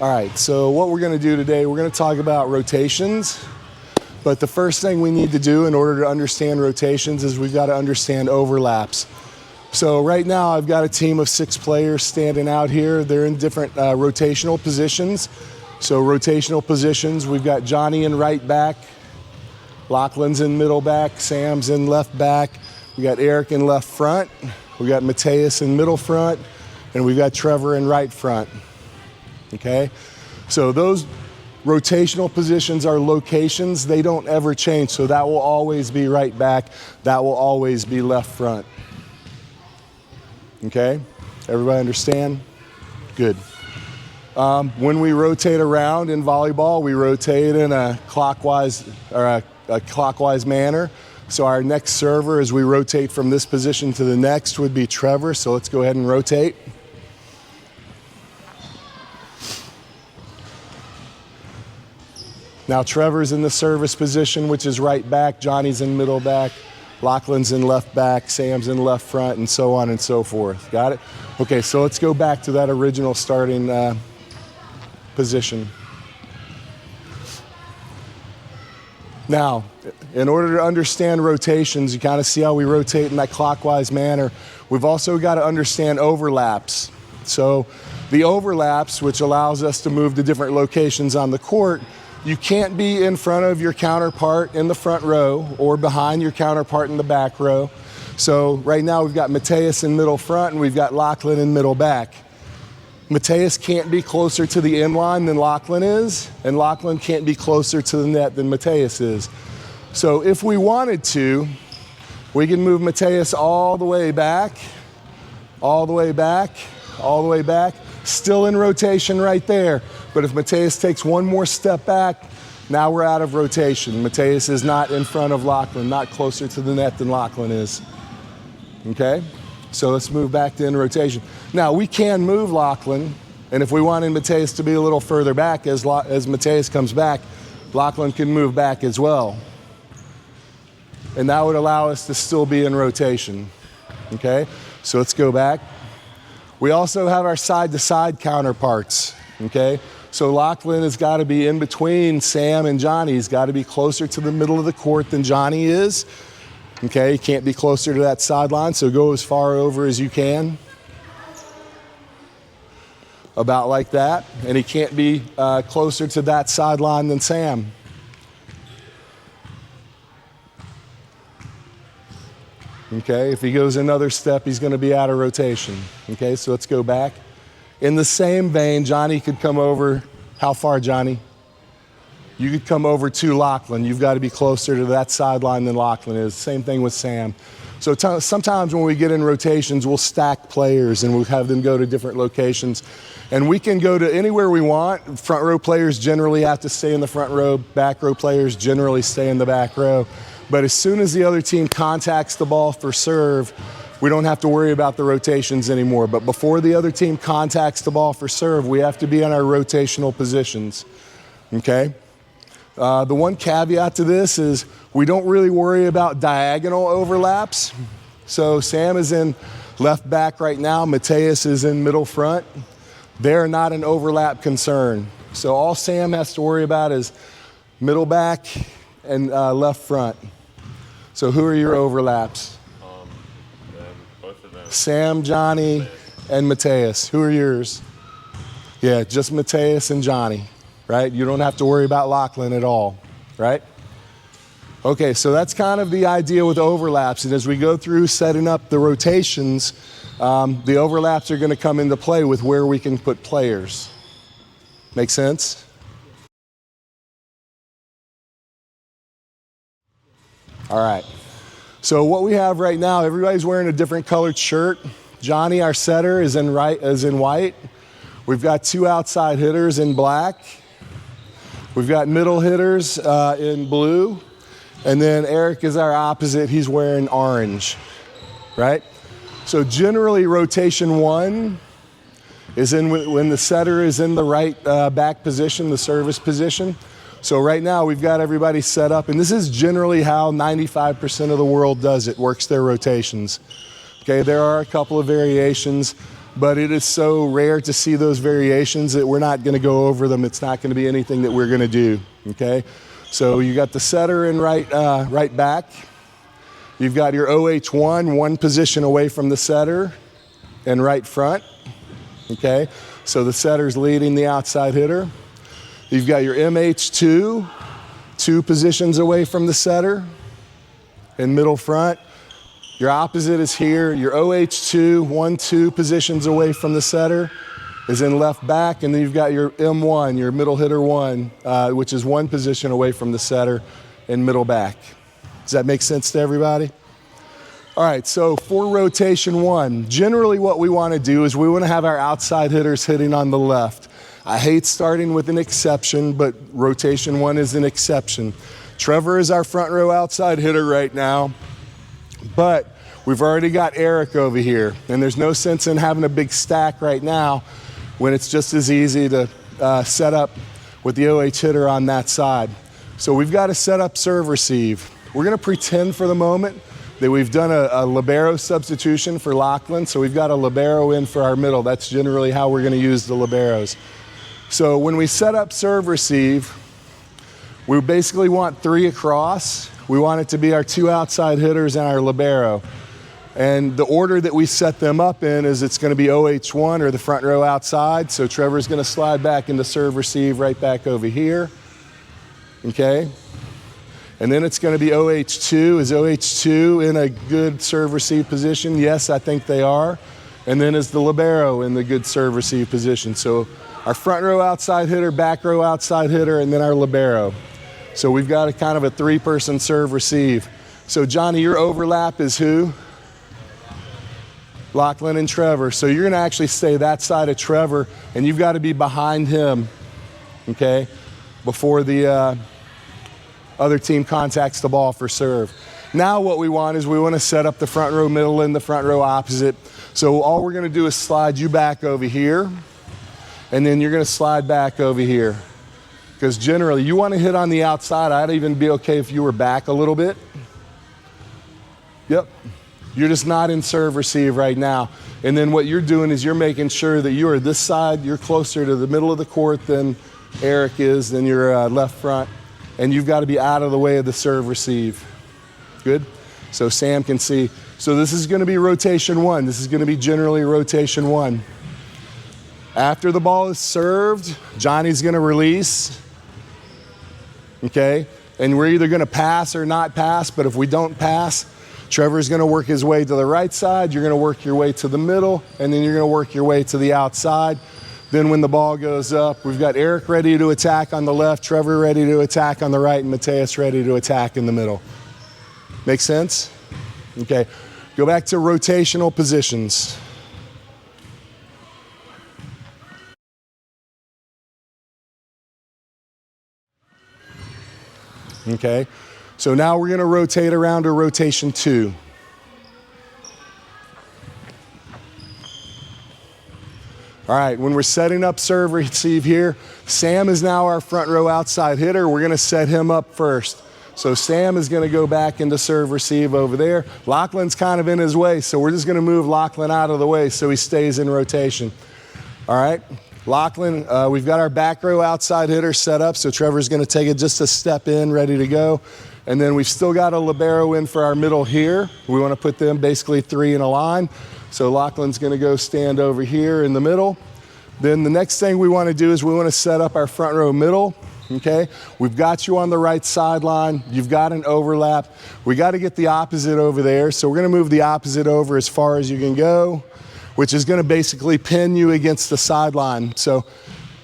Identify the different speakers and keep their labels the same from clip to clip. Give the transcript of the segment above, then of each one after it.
Speaker 1: All right, so what we're going to do today, we're going to talk about rotations. But the first thing we need to do in order to understand rotations is we've got to understand overlaps. So right now I've got a team of 6 players standing out here. They're in different rotational positions. So rotational positions, we've got Johnny in right back, Lachlan's in middle back, Sam's in left back, we got Eric in left front, we got Mateus in middle front, and we've got Trevor in right front. Okay, so those rotational positions are locations. They don't ever change. So that will always be right back. That will always be left front. Okay, everybody understand? Good. When we rotate around in volleyball, we rotate in a clockwise or a clockwise manner. So our next server, as we rotate from this position to the next, would be Trevor. So let's go ahead and rotate. Now Trevor's in the service position, which is right back, Johnny's in middle back, Lachlan's in left back, Sam's in left front, and so on and so forth. Got it? Okay, so let's go back to that original starting position. Now, in order to understand rotations, you kind of see how we rotate in that clockwise manner. We've also got to understand overlaps. So the overlaps, which allows us to move to different locations on the court, you can't be in front of your counterpart in the front row or behind your counterpart in the back row. So right now we've got Mateus in middle front and we've got Lachlan in middle back. Mateus can't be closer to the end line than Lachlan is, and Lachlan can't be closer to the net than Mateus is. So if we wanted to, we can move Mateus all the way back, all the way back, all the way back, still in rotation right there. But if Mateus takes one more step back, now we're out of rotation. Mateus is not in front of Lachlan, not closer to the net than Lachlan is. Okay? So let's move back to in rotation. Now we can move Lachlan, and if we wanted Mateus to be a little further back as Mateus comes back, Lachlan can move back as well. And that would allow us to still be in rotation. Okay? So let's go back. We also have our side-to-side counterparts. Okay? So Lachlan has got to be in between Sam and Johnny. He's got to be closer to the middle of the court than Johnny is. Okay, he can't be closer to that sideline, so go as far over as you can. About like that. And he can't be closer to that sideline than Sam. Okay, if he goes another step, he's going to be out of rotation. Okay, so let's go back. In the same vein, Johnny could come over. How far, Johnny? You could come over to Lachlan. You've got to be closer to that sideline than Lachlan is. Same thing with Sam. So sometimes when we get in rotations, we'll stack players and we'll have them go to different locations. And we can go to anywhere we want. Front row players generally have to stay in the front row. Back row players generally stay in the back row. But as soon as the other team contacts the ball for serve, we don't have to worry about the rotations anymore. But before the other team contacts the ball for serve, we have to be in our rotational positions. Okay? The one caveat to this is we don't really worry about diagonal overlaps. So Sam is in left back right now. Mateus is in middle front. They're not an overlap concern. So all Sam has to worry about is middle back and left front. So who are your overlaps?
Speaker 2: Both of them.
Speaker 1: Sam, Johnny, and Mateus. Who are yours? Yeah, just Mateus and Johnny, right? You don't have to worry about Lachlan at all, right? Okay, so that's kind of the idea with overlaps. And as we go through setting up the rotations, the overlaps are going to come into play with where we can put players. Make sense? All right. So what we have right now, everybody's wearing a different colored shirt. Johnny, our setter, is in white. We've got 2 outside hitters in black. We've got middle hitters in blue. And then Eric is our opposite. He's wearing orange, right? So generally rotation 1 is when the setter is in the right back position, the service position. So right now we've got everybody set up, and this is generally how 95% of the world does it, works their rotations. Okay, there are a couple of variations. but it is so rare to see those variations that we're not going to go over them. It's not going to be anything that we're going to do, okay? So you got the setter in right back. You've got your OH1, one position away from the setter, and right front, okay? So the setter's leading the outside hitter. You've got your MH2, two positions away from the setter, and middle front. Your opposite is here. Your OH2, 1-2 positions away from the setter, is in left back, and then you've got your M1, your middle hitter 1, which is one position away from the setter and middle back. Does that make sense to everybody? All right, so for rotation 1, generally what we want to do is we want to have our outside hitters hitting on the left. I hate starting with an exception, but rotation 1 is an exception. Trevor is our front row outside hitter right now, but we've already got Eric over here, and there's no sense in having a big stack right now when it's just as easy to set up with the OH hitter on that side. So we've got to set up serve receive. We're going to pretend for the moment that we've done a libero substitution for Lachlan, so we've got a libero in for our middle. That's generally how we're going to use the liberos. So when we set up serve receive, we basically want 3 across. We want it to be our 2 outside hitters and our libero. And the order that we set them up in is it's going to be OH1 or the front row outside. So Trevor's going to slide back into serve receive right back over here. Okay? And then it's going to be OH2. Is OH2 in a good serve receive position? Yes, I think they are. And then is the libero in the good serve receive position? So our front row outside hitter, back row outside hitter, and then our libero. So we've got a kind of a 3-person serve receive. So Johnny, your overlap is who? Lachlan and Trevor. So you're going to actually stay that side of Trevor, and you've got to be behind him, okay, before the other team contacts the ball for serve. Now what we want is we want to set up the front row middle and the front row opposite. So all we're going to do is slide you back over here, and then you're going to slide back over here. Because generally, you want to hit on the outside. I'd even be okay if you were back a little bit. Yep. You're just not in serve receive right now. And then what you're doing is you're making sure that you are this side, you're closer to the middle of the court than Eric is, than your left front. And you've got to be out of the way of the serve receive. Good? So Sam can see. So this is going to be rotation 1. This is going to be generally rotation 1. After the ball is served, Johnny's going to release. Okay? And we're either going to pass or not pass, but if we don't pass, Trevor's going to work his way to the right side, you're going to work your way to the middle, and then you're going to work your way to the outside. Then when the ball goes up, we've got Eric ready to attack on the left, Trevor ready to attack on the right, and Mateus ready to attack in the middle. Make sense? Okay. Go back to rotational positions. Okay. So now we're going to rotate around to rotation 2. All right, when we're setting up serve receive here, Sam is now our front row outside hitter. We're going to set him up first. So Sam is going to go back into serve receive over there. Lachlan's kind of in his way, so we're just going to move Lachlan out of the way so he stays in rotation. All right. Lachlan, we've got our back row outside hitter set up, so Trevor's going to take it just a step in, ready to go. And then we've still got a libero in for our middle here. We want to put them basically 3 in a line. So Lachlan's going to go stand over here in the middle. Then the next thing we want to do is we want to set up our front row middle. Okay, we've got you on the right sideline. You've got an overlap. We got to get the opposite over there. So we're going to move the opposite over as far as you can go, which is going to basically pin you against the sideline. So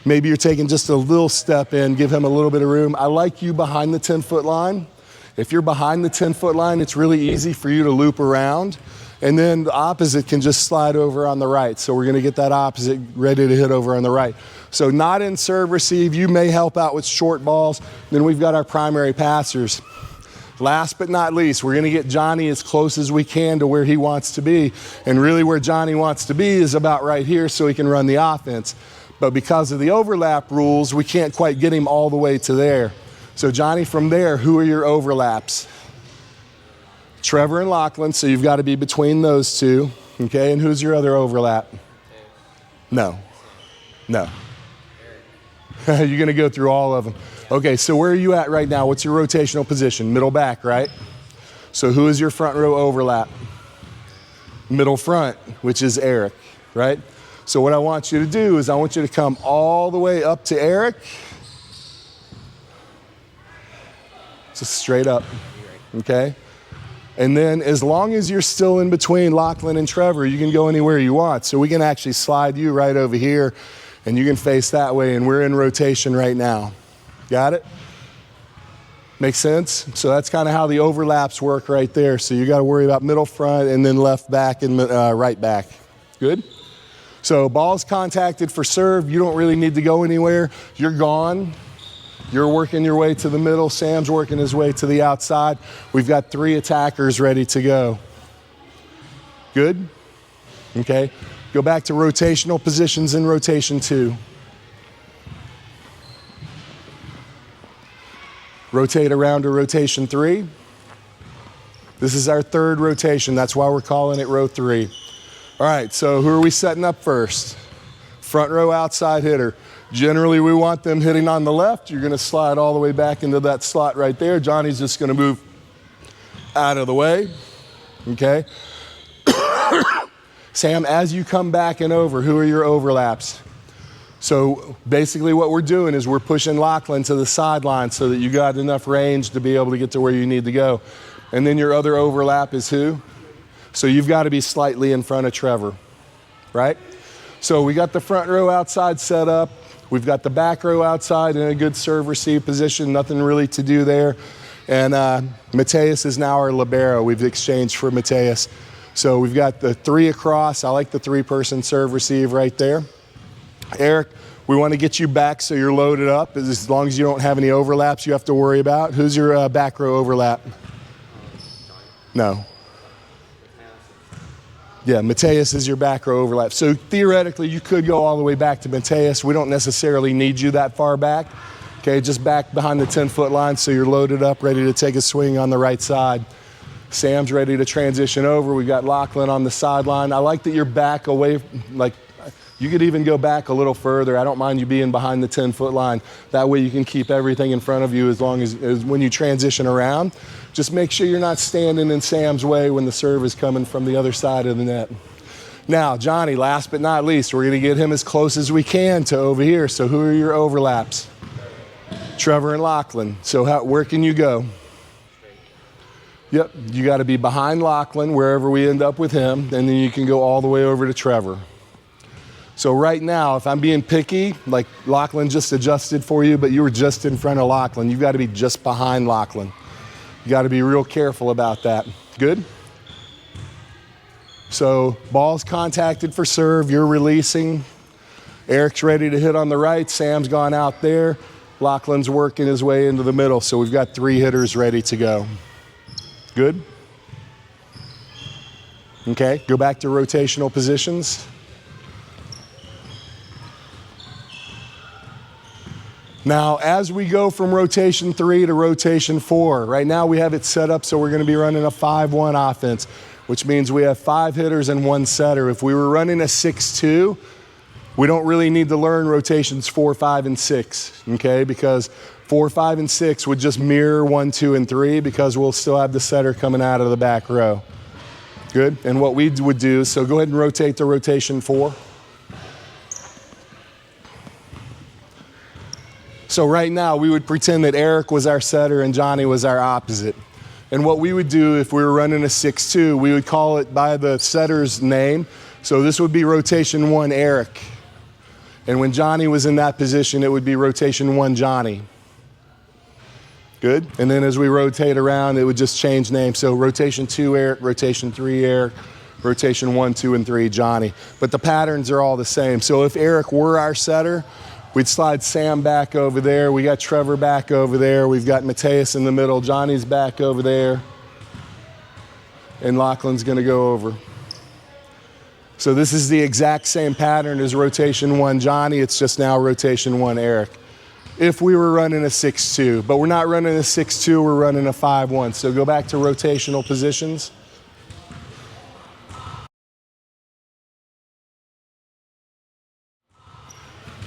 Speaker 1: maybe you're taking just a little step in, give him a little bit of room. I like you behind the 10-foot line. If you're behind the 10-foot line, it's really easy for you to loop around. And then the opposite can just slide over on the right. So we're going to get that opposite ready to hit over on the right. So not in serve receive. You may help out with short balls. Then we've got our primary passers. Last but not least, we're going to get Johnny as close as we can to where he wants to be. And really where Johnny wants to be is about right here so he can run the offense. But because of the overlap rules, we can't quite get him all the way to there. So Johnny, from there, who are your overlaps? Trevor and Lachlan, so you've got to be between those two. Okay, and who's your other overlap? No. No. You're going to go through all of them. Okay, so where are you at right now? What's your rotational position? Middle back, right? So who is your front row overlap? Middle front, which is Eric, right? So what I want you to do is I want you to come all the way up to Eric. Just straight up, okay? And then as long as you're still in between Lachlan and Trevor, you can go anywhere you want. So we can actually slide you right over here and you can face that way, and we're in rotation right now. Got it? Makes sense? So that's kind of how the overlaps work right there. So you got to worry about middle front and then left back and right back. Good? So ball's contacted for serve. You don't really need to go anywhere. You're gone. You're working your way to the middle. Sam's working his way to the outside. We've got 3 attackers ready to go. Good? Okay. Go back to rotational positions in rotation 2. Rotate around to rotation 3. This is our 3rd rotation. That's why we're calling it row 3. All right, so who are we setting up first? Front row outside hitter. Generally, we want them hitting on the left. You're going to slide all the way back into that slot right there. Johnny's just going to move out of the way. Okay? Sam, as you come back and over, who are your overlaps? So basically what we're doing is we're pushing Lachlan to the sideline so that you got enough range to be able to get to where you need to go. And then your other overlap is who? So you've got to be slightly in front of Trevor, right? So we got the front row outside set up. We've got the back row outside in a good serve-receive position. Nothing really to do there. And Mateus is now our libero. We've exchanged for Mateus. So we've got the 3 across. I like the 3-person serve-receive right there. Eric, we want to get you back so you're loaded up. As long as you don't have any overlaps you have to worry about. Who's your back row overlap? No. Yeah, Mateus is your back row overlap. So theoretically, you could go all the way back to Mateus. We don't necessarily need you that far back. Okay, just back behind the 10-foot line so you're loaded up, ready to take a swing on the right side. Sam's ready to transition over. We've got Lachlan on the sideline. I like that you're back away, like you could even go back a little further. I don't mind you being behind the 10-foot line. That way you can keep everything in front of you as long as when you transition around. Just make sure you're not standing in Sam's way when the serve is coming from the other side of the net. Now, Johnny, last but not least, we're going to get him as close as we can to over here. So who are your overlaps? Trevor and Lachlan. So where can you go? Yep, you got to be behind Lachlan wherever we end up with him, and then you can go all the way over to Trevor. So right now, if I'm being picky, like Lachlan just adjusted for you, but you were just in front of Lachlan, you've got to be just behind Lachlan. You got to be real careful about that. Good? So ball's contacted for serve, you're releasing. Eric's ready to hit on the right, Sam's gone out there. Lachlan's working his way into the middle, so we've got 3 hitters ready to go. Good? Okay, go back to rotational positions. Now, as we go from rotation 3 to rotation 4, right now we have it set up so we're going to be running a 5-1 offense, which means we have 5 hitters and 1 setter. If we were running a 6-2, we don't really need to learn rotations 4, 5, and 6, okay? Because 4, 5, and 6 would just mirror 1, 2, and 3 because we'll still have the setter coming out of the back row. Good? And what we would do, so go ahead and rotate to rotation 4. So right now, we would pretend that Eric was our setter and Johnny was our opposite. And what we would do if we were running a 6-2, we would call it by the setter's name. So this would be rotation 1, Eric. And when Johnny was in that position, it would be rotation 1, Johnny. Good? And then as we rotate around, it would just change names. So rotation 2, Eric, rotation 3, Eric, rotation 1, 2, and 3, Johnny. But the patterns are all the same. So if Eric were our setter, we'd slide Sam back over there. We got Trevor back over there. We've got Mateus in the middle. Johnny's back over there. And Lachlan's going to go over. So this is the exact same pattern as rotation 1, Johnny. It's just now rotation 1, Eric. If we were running a 6-2, but we're not running a 6-2, we're running a 5-1. So go back to rotational positions.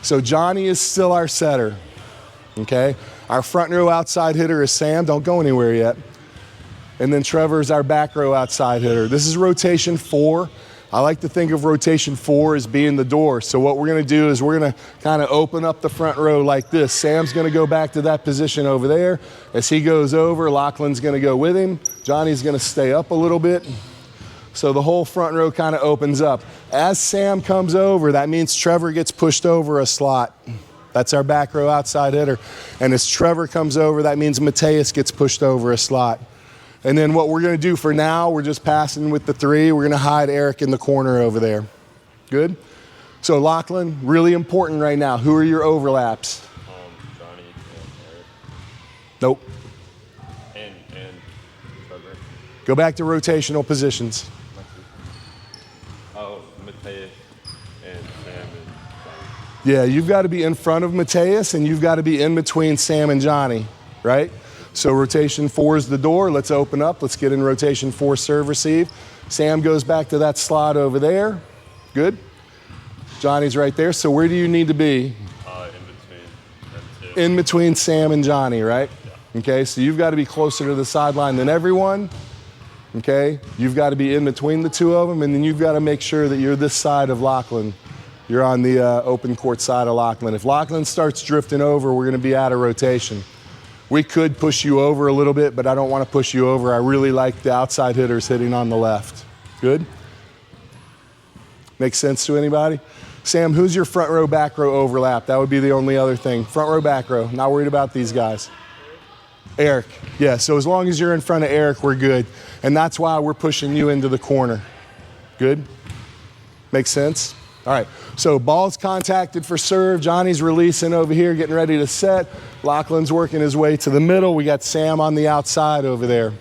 Speaker 1: So Johnny is still our setter, okay? Our front row outside hitter is Sam. Don't go anywhere yet. And then Trevor's our back row outside hitter. This is rotation 4. I like to think of rotation 4 as being the door. So what we're gonna do is we're gonna kind of open up the front row like this. Sam's gonna go back to that position over there. As he goes over, Lachlan's gonna go with him. Johnny's gonna stay up a little bit. So the whole front row kind of opens up. As Sam comes over, that means Trevor gets pushed over a slot. That's our back row outside hitter. And as Trevor comes over, that means Mateus gets pushed over a slot. And then what we're gonna do for now, we're just passing with the 3. We're gonna hide Eric in the corner over there. Good? So Lachlan, really important right now. Who are your overlaps?
Speaker 2: Johnny and Eric.
Speaker 1: Nope.
Speaker 2: And Trevor.
Speaker 1: Go back to rotational positions.
Speaker 2: Oh, Mateus and Sam and Johnny.
Speaker 1: Yeah, you've got to be in front of Mateus and you've got to be in between Sam and Johnny, right? So rotation 4 is the door. Let's open up. Let's get in rotation 4, serve, receive. Sam goes back to that slot over there. Good. Johnny's right there. So where do you need to be?
Speaker 2: In between them two.
Speaker 1: In between Sam and Johnny, right?
Speaker 2: Yeah.
Speaker 1: Okay, so you've got to be closer to the sideline than everyone. Okay, you've got to be in between the 2 of them, and then you've got to make sure that you're this side of Lachlan. You're on the open court side of Lachlan. If Lachlan starts drifting over, we're going to be out of rotation. We could push you over a little bit, but I don't want to push you over. I really like the outside hitters hitting on the left. Good? Makes sense to anybody? Sam, who's your front row, back row overlap? That would be the only other thing. Front row, back row. Not worried about these guys. Eric. Yeah, so as long as you're in front of Eric, we're good. And that's why we're pushing you into the corner. Good? Makes sense? All right, so ball's contacted for serve. Johnny's releasing over here, getting ready to set. Lachlan's working his way to the middle. We got Sam on the outside over there.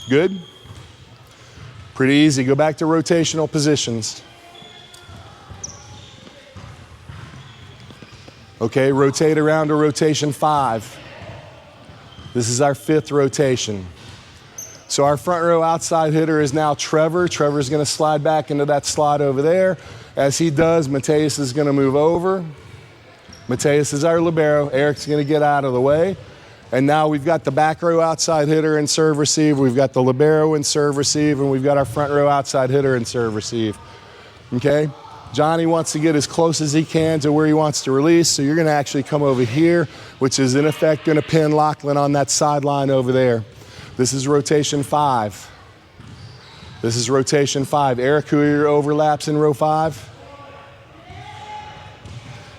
Speaker 1: Good? Pretty easy. Go back to rotational positions. Okay, rotate around to rotation 5. This is our 5th rotation. So our front row outside hitter is now Trevor. Trevor's gonna slide back into that slot over there. As he does, Mateus is gonna move over. Mateus is our libero. Eric's gonna get out of the way. And now we've got the back row outside hitter and serve receive. We've got the libero and serve receive, and we've got our front row outside hitter and serve receive. Okay? Johnny wants to get as close as he can to where he wants to release, so you're gonna actually come over here, which is in effect gonna pin Lachlan on that sideline over there. This is rotation 5. This is rotation 5. Eric, who are your overlaps in row 5?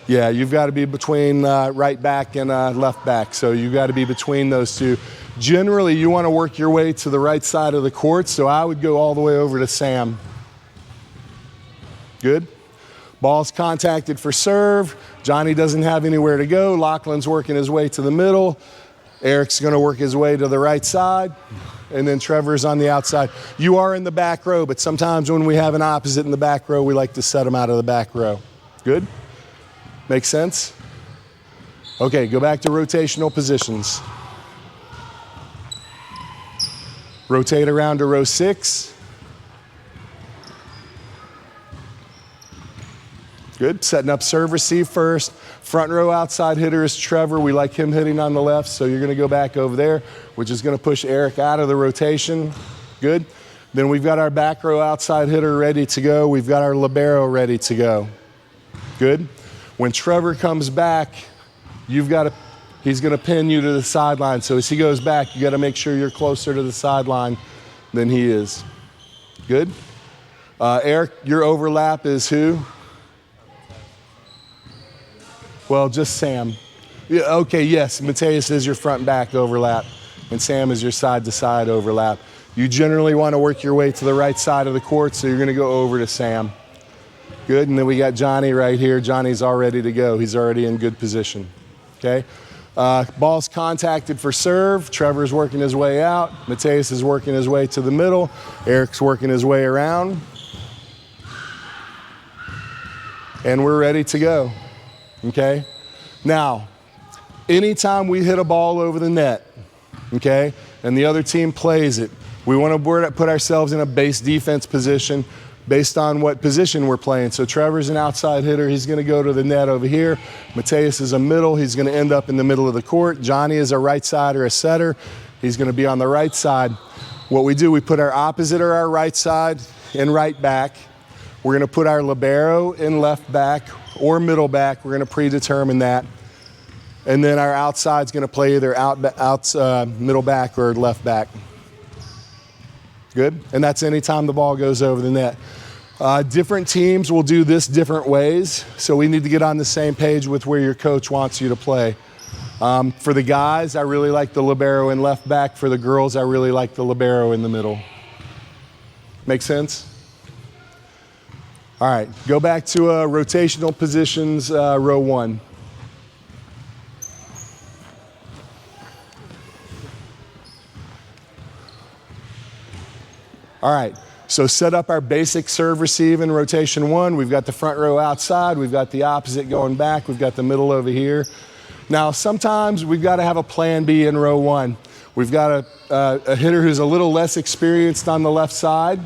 Speaker 1: Yeah, you've got to be between right back and left back, so you've got to be between those 2. Generally, you want to work your way to the right side of the court, so I would go all the way over to Sam. Good? Ball's contacted for serve. Johnny doesn't have anywhere to go. Lachlan's working his way to the middle. Eric's gonna work his way to the right side, and then Trevor's on the outside. You are in the back row, but sometimes when we have an opposite in the back row, we like to set them out of the back row. Good? Make sense? Okay, go back to rotational positions. Rotate around to row 6. Good, setting up serve receive first. Front row outside hitter is Trevor. We like him hitting on the left, so you're gonna go back over there, which is gonna push Eric out of the rotation. Good. Then we've got our back row outside hitter ready to go. We've got our libero ready to go. Good. When Trevor comes back, he's gonna pin you to the sideline. So as he goes back, you gotta make sure you're closer to the sideline than he is. Good. Eric, your overlap is who? Well, just Sam. Yeah, okay, yes, Mateus is your front and back overlap, and Sam is your side to side overlap. You generally want to work your way to the right side of the court, so you're going to go over to Sam. Good, and then we got Johnny right here. Johnny's all ready to go. He's already in good position. Okay, ball's contacted for serve. Trevor's working his way out. Mateus is working his way to the middle. Eric's working his way around. And we're ready to go. Okay? Now, anytime we hit a ball over the net, okay, and the other team plays it, we want to put ourselves in a base defense position. based on what position we're playing. So Trevor's an outside hitter. He's going to go to the net over here. Mateus is a middle. He's going to end up in the middle of the court. Johnny is a right side or a setter. He's going to be on the right side. What we do, we put our opposite or our right side in right back. We're going to put our libero in left back or middle back. We're going to predetermine that. And then our outside's going to play either middle back or left back. Good? And that's anytime the ball goes over the net. Different teams will do this different ways, so we need to get on the same page with where your coach wants you to play. For the guys, I really like the libero in left back. For the girls, I really like the libero in the middle. Make sense? All right, go back to rotational positions, row 1. All right, so set up our basic serve receive in rotation 1. We've got the front row outside. We've got the opposite going back. We've got the middle over here. Now, sometimes we've got to have a plan B in row 1. We've got a hitter who's a little less experienced on the left side,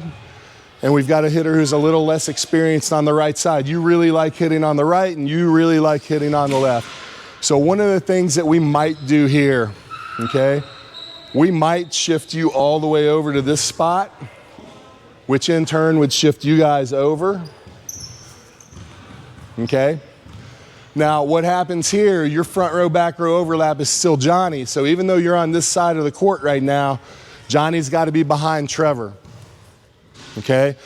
Speaker 1: and we've got a hitter who's a little less experienced on the right side. You really like hitting on the right, and you really like hitting on the left. So one of the things that we might do here, okay, we might shift you all the way over to this spot, which in turn would shift you guys over, okay? Now, what happens here, your front row, back row overlap is still Johnny. So even though you're on this side of the court right now, Johnny's got to be behind Trevor. Okay?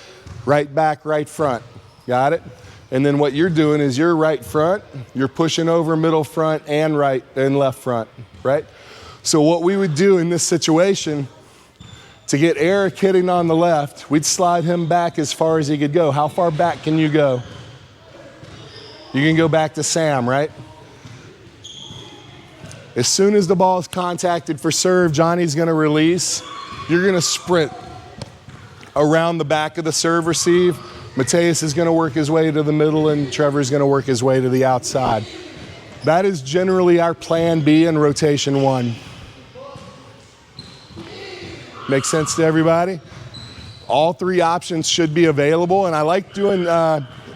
Speaker 1: Right back, right front. Got it? And then what you're doing is you're right front, you're pushing over middle front and right and left front, right? So what we would do in this situation, to get Eric hitting on the left, we'd slide him back as far as he could go. How far back can you go? You can go back to Sam, right? As soon as the ball is contacted for serve, Johnny's going to release. You're going to sprint around the back of the serve receive. Mateus is going to work his way to the middle, and Trevor's going to work his way to the outside. That is generally our plan B in rotation 1. Make sense to everybody? All 3 options should be available, and I like doing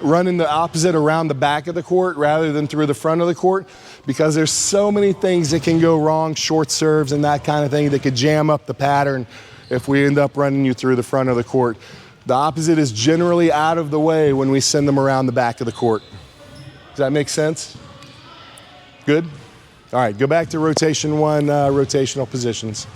Speaker 1: running the opposite around the back of the court rather than through the front of the court, because there's so many things that can go wrong, short serves and that kind of thing, that could jam up the pattern if we end up running you through the front of the court. The opposite is generally out of the way when we send them around the back of the court. Does that make sense? Good? All right, go back to rotation 1, rotational positions.